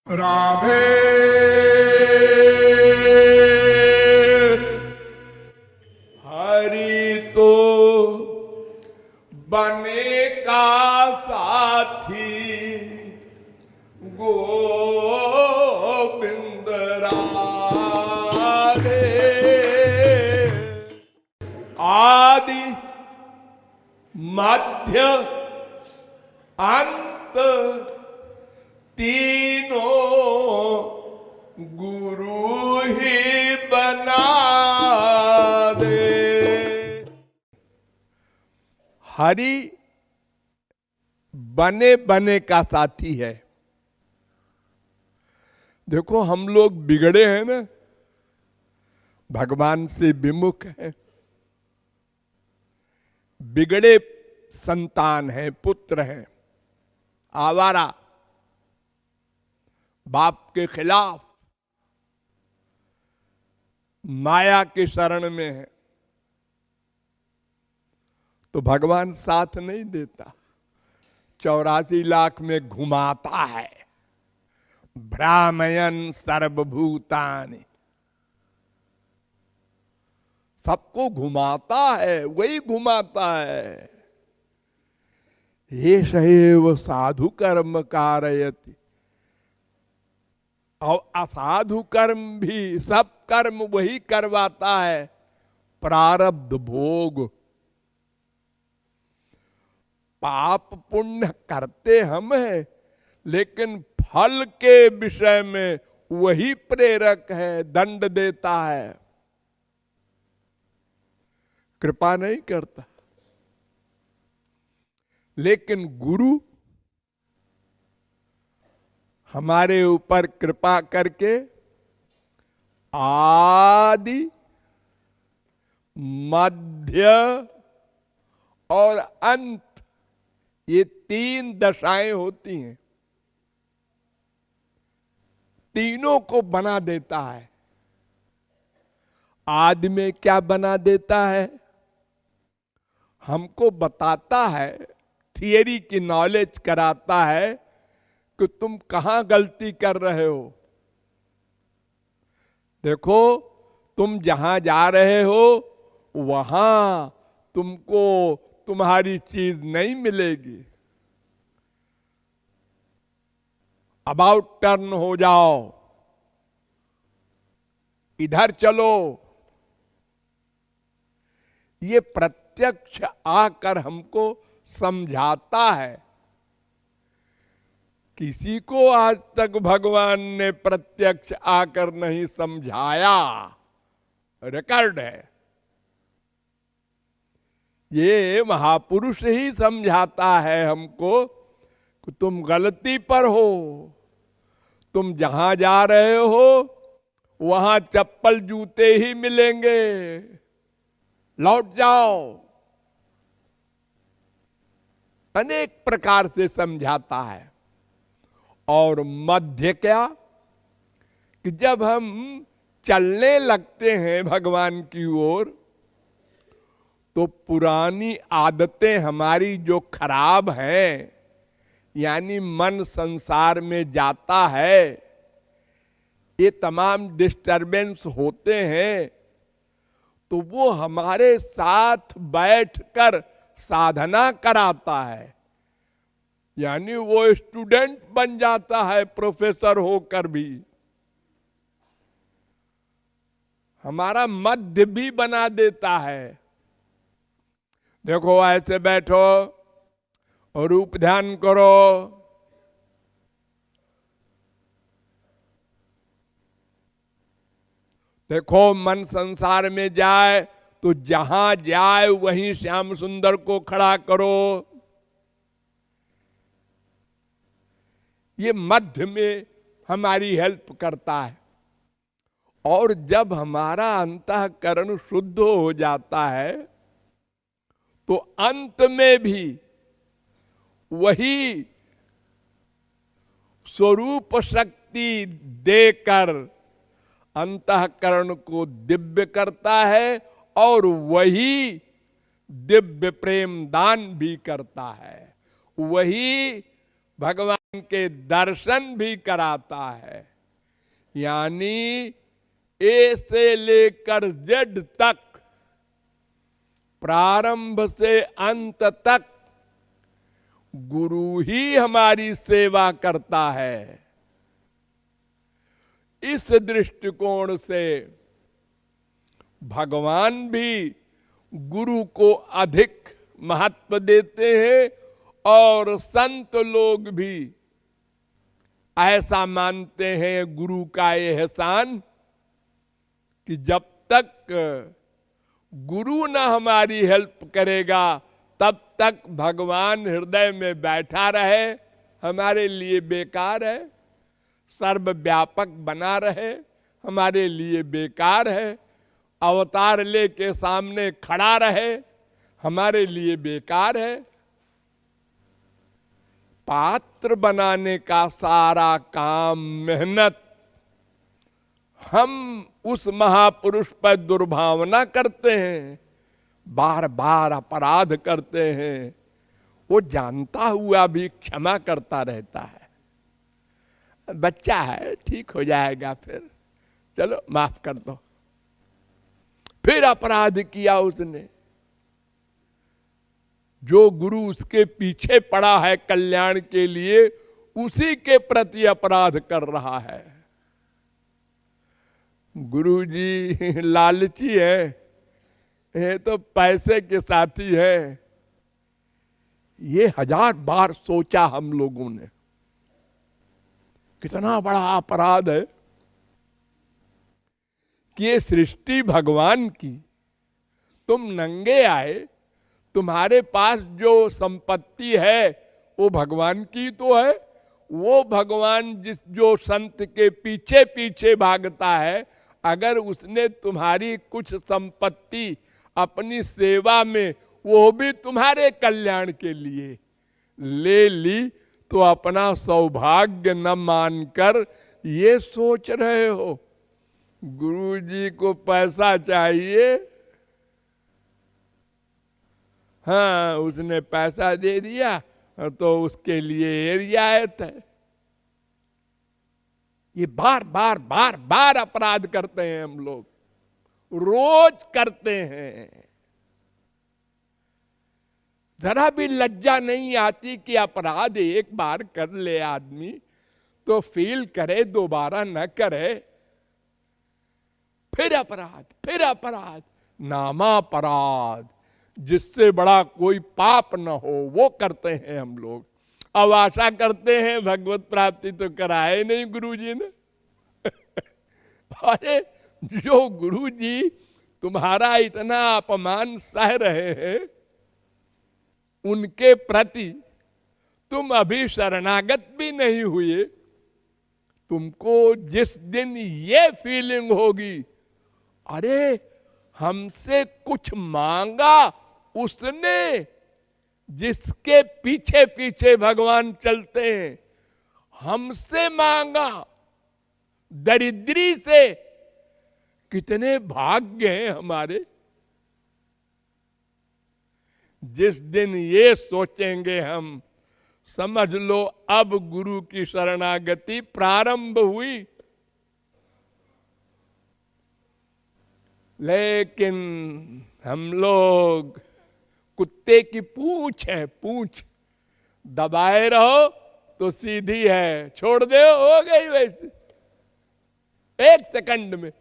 राधे हरि तो बने का साथी गोविंद राधे आदि मध्य अंत तीनों गुरु ही बना दे। हरि बने बने का साथी है। देखो हम लोग बिगड़े हैं ना, भगवान से विमुख हैं, बिगड़े संतान हैं, पुत्र हैं, आवारा, बाप के खिलाफ माया के शरण में है, तो भगवान साथ नहीं देता, 84 लाख में घुमाता है, भ्रामयन सर्वभूतानि, सबको घुमाता है, वही घुमाता है। ये सैव साधु कर्म कारयति, और असाधु कर्म भी सब कर्म वही करवाता है, प्रारब्ध भोग। पाप पुण्य करते हम हैं, लेकिन फल के विषय में वही प्रेरक है, दंड देता है, कृपा नहीं करता। लेकिन गुरु हमारे ऊपर कृपा करके आदि मध्य और अंत, ये 3 दशाएं होती हैं, तीनों को बना देता है। आदि में क्या बना देता है? हमको बताता है, थियरी की नॉलेज कराता है कि तुम कहां गलती कर रहे हो। देखो तुम जहां जा रहे हो वहां तुमको तुम्हारी चीज नहीं मिलेगी, अबाउट टर्न हो जाओ, इधर चलो। ये प्रत्यक्ष आकर हमको समझाता है। किसी को आज तक भगवान ने प्रत्यक्ष आकर नहीं समझाया, रिकॉर्ड है। ये महापुरुष ही समझाता है हमको कि तुम गलती पर हो, तुम जहां जा रहे हो वहां चप्पल जूते ही मिलेंगे, लौट जाओ। अनेक प्रकार से समझाता है। और मध्य क्या, कि जब हम चलने लगते हैं भगवान की ओर, तो पुरानी आदतें हमारी जो खराब हैं, यानी मन संसार में जाता है, ये तमाम डिस्टरबेंस होते हैं, तो वो हमारे साथ बैठकर साधना कराता है। यानी वो स्टूडेंट बन जाता है, प्रोफेसर होकर भी। हमारा मध्य भी बना देता है। देखो ऐसे बैठो और रूप ध्यान करो, देखो मन संसार में जाए तो जहां जाए वहीं श्याम सुंदर को खड़ा करो। ये मध्य में हमारी हेल्प करता है। और जब हमारा अंतःकरण शुद्ध हो जाता है, तो अंत में भी वही स्वरूप शक्ति देकर अंतःकरण को दिव्य करता है, और वही दिव्य प्रेम दान भी करता है। वही भगवान के दर्शन भी कराता है। यानी ए से लेकर जेड तक, प्रारंभ से अंत तक गुरु ही हमारी सेवा करता है। इस दृष्टिकोण से भगवान भी गुरु को अधिक महत्व देते हैं और संत लोग भी ऐसा मानते हैं गुरु का एहसान कि जब तक गुरु न हमारी हेल्प करेगा तब तक भगवान हृदय में बैठा रहे हमारे लिए बेकार है, सर्वव्यापक बना रहे हमारे लिए बेकार है, अवतार लेके सामने खड़ा रहे हमारे लिए बेकार है। पात्र बनाने का सारा काम, मेहनत हम उस महापुरुष पर दुर्भावना करते हैं, बार बार अपराध करते हैं, वो जानता हुआ भी क्षमा करता रहता है। बच्चा है, ठीक हो जाएगा, फिर चलो माफ कर दो। फिर अपराध किया उसने, जो गुरु उसके पीछे पड़ा है कल्याण के लिए, उसी के प्रति अपराध कर रहा है। गुरु जी लालची है, ये तो पैसे के साथी है। ये 1000 बार सोचा हम लोगों ने, कितना बड़ा अपराध है कि ये सृष्टि भगवान की, तुम नंगे आए, तुम्हारे पास जो संपत्ति है वो भगवान की तो है। वो भगवान जो संत के पीछे पीछे भागता है, अगर उसने तुम्हारी कुछ संपत्ति अपनी सेवा में, वो भी तुम्हारे कल्याण के लिए ले ली, तो अपना सौभाग्य न मानकर ये सोच रहे हो गुरु जी को पैसा चाहिए। हाँ, उसने पैसा दे दिया तो उसके लिए रियायत है। ये बार बार बार बार अपराध करते हैं हम लोग, रोज करते हैं। जरा भी लज्जा नहीं आती कि अपराध एक बार कर ले आदमी तो फील करे, दोबारा न करे। फिर अपराध, फिर अपराध, नामापराध, जिससे बड़ा कोई पाप न हो वो करते हैं हम लोग। अब आशा करते हैं भगवत प्राप्ति तो कराए नहीं गुरु जी ने। अरे जो गुरु जी तुम्हारा इतना अपमान सह रहे हैं, उनके प्रति तुम अभी शरणागत भी नहीं हुए। तुमको जिस दिन ये फीलिंग होगी, अरे हमसे कुछ मांगा उसने, जिसके पीछे पीछे भगवान चलते हैं, हमसे मांगा, दरिद्री से, कितने भाग्य हैं हमारे। जिस दिन ये सोचेंगे हम, समझ लो अब गुरु की शरणागति प्रारंभ हुई। लेकिन हम लोग कुत्ते की पूंछ है, पूंछ दबाए रहो तो सीधी है, छोड़ दो हो गई वैसे, 1 सेकंड में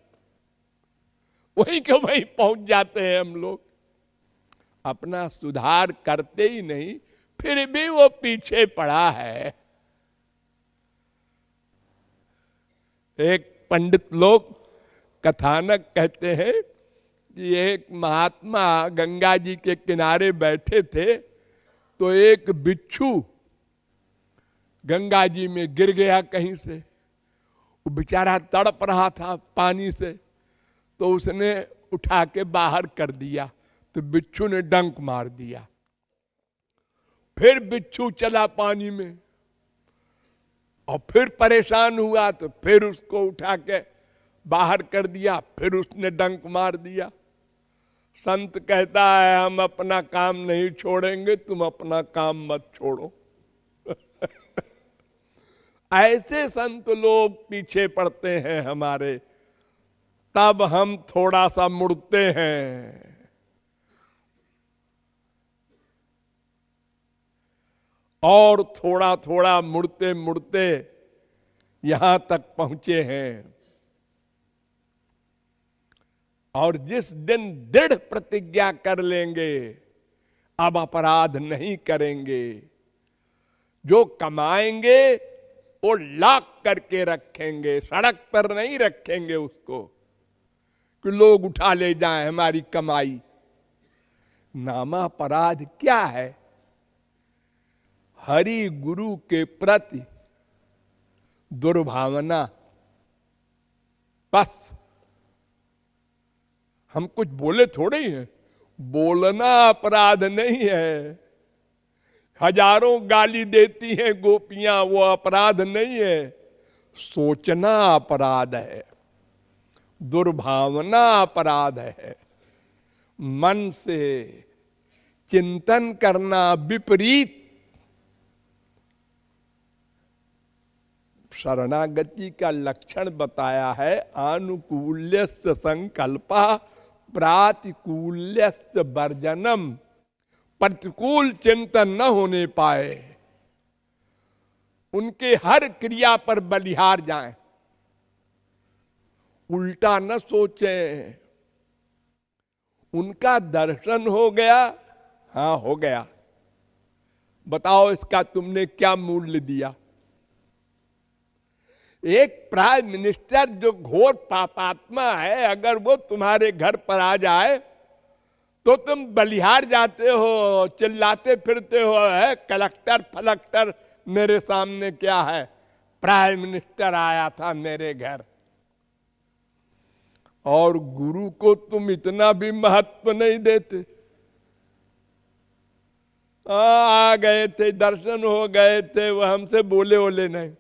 वहीं के वहीं पहुंच जाते हैं हम लोग। अपना सुधार करते ही नहीं, फिर भी वो पीछे पड़ा है। एक पंडित लोग कथानक कहते हैं कि एक महात्मा गंगा जी के किनारे बैठे थे, तो एक बिच्छू गंगा जी में गिर गया कहीं से। वो बेचारा तड़प रहा था पानी से, तो उसने उठा के बाहर कर दिया, तो बिच्छू ने डंक मार दिया। फिर बिच्छू चला पानी में और फिर परेशान हुआ, तो फिर उसको उठा के बाहर कर दिया, फिर उसने डंक मार दिया। संत कहता है हम अपना काम नहीं छोड़ेंगे, तुम अपना काम मत छोड़ो। ऐसे संत लोग पीछे पड़ते हैं हमारे, तब हम थोड़ा सा मुड़ते हैं। और थोड़ा थोड़ा मुड़ते मुड़ते यहां तक पहुंचे हैं। और जिस दिन दृढ़ प्रतिज्ञा कर लेंगे अब अपराध नहीं करेंगे, जो कमाएंगे वो लाक करके रखेंगे, सड़क पर नहीं रखेंगे उसको कि लोग उठा ले जाएं हमारी कमाई। नामापराध क्या है? हरि गुरु के प्रति दुर्भावना। बस हम कुछ बोले थोड़े ही हैं, बोलना अपराध नहीं है। हजारों गाली देती हैं गोपियां, वो अपराध नहीं है। सोचना अपराध है, दुर्भावना अपराध है। मन से चिंतन करना विपरीत। शरणागति का लक्षण बताया है, आनुकूल्यस्य संकल्पा प्रातिकूल्यस्य वर्जनम। प्रतिकूल चिंतन न होने पाए, उनके हर क्रिया पर बलिहार जाएं, उल्टा न सोचें। उनका दर्शन हो गया, हाँ हो गया, बताओ इसका तुमने क्या मूल्य दिया? एक प्राइम मिनिस्टर जो घोर पापात्मा है, अगर वो तुम्हारे घर पर आ जाए तो तुम बलिहार जाते हो, चिल्लाते फिरते हो, है कलेक्टर फलक्टर मेरे सामने क्या है, प्राइम मिनिस्टर आया था मेरे घर। और गुरु को तुम इतना भी महत्व नहीं देते। आ गए थे, दर्शन हो गए थे, वो हमसे बोले ओले नहीं।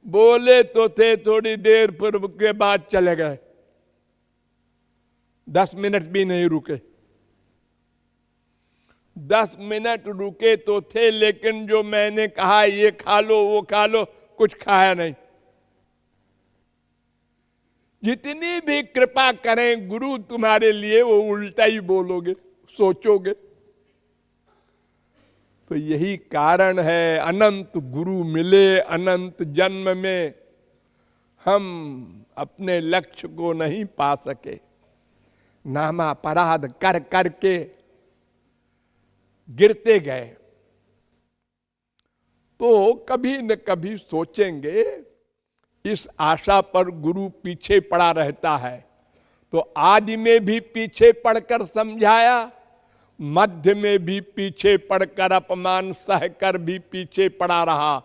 बोले तो थे थोड़ी देर, फिर के बाद चले गए, 10 मिनट भी नहीं रुके। 10 मिनट रुके तो थे, लेकिन जो मैंने कहा ये खा लो वो खा लो, कुछ खाया नहीं। जितनी भी कृपा करें गुरु तुम्हारे लिए, वो उल्टा ही बोलोगे, सोचोगे। तो यही कारण है, अनंत गुरु मिले अनंत जन्म में हम अपने लक्ष्य को नहीं पा सके। नामापराध कर करके गिरते गए। तो कभी न कभी सोचेंगे, इस आशा पर गुरु पीछे पड़ा रहता है। तो आदि में भी पीछे पड़कर समझाया, मध्य में भी पीछे पड़कर अपमान सहकर भी पीछे पड़ा रहा,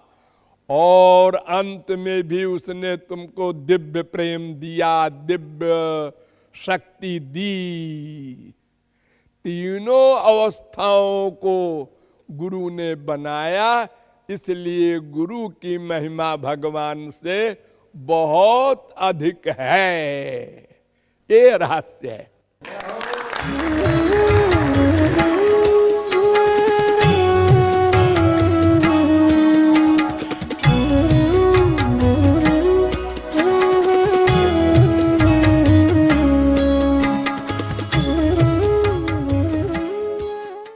और अंत में भी उसने तुमको दिव्य प्रेम दिया, दिव्य शक्ति दी। तीनों अवस्थाओं को गुरु ने बनाया, इसलिए गुरु की महिमा भगवान से बहुत अधिक है। ये रहस्य है।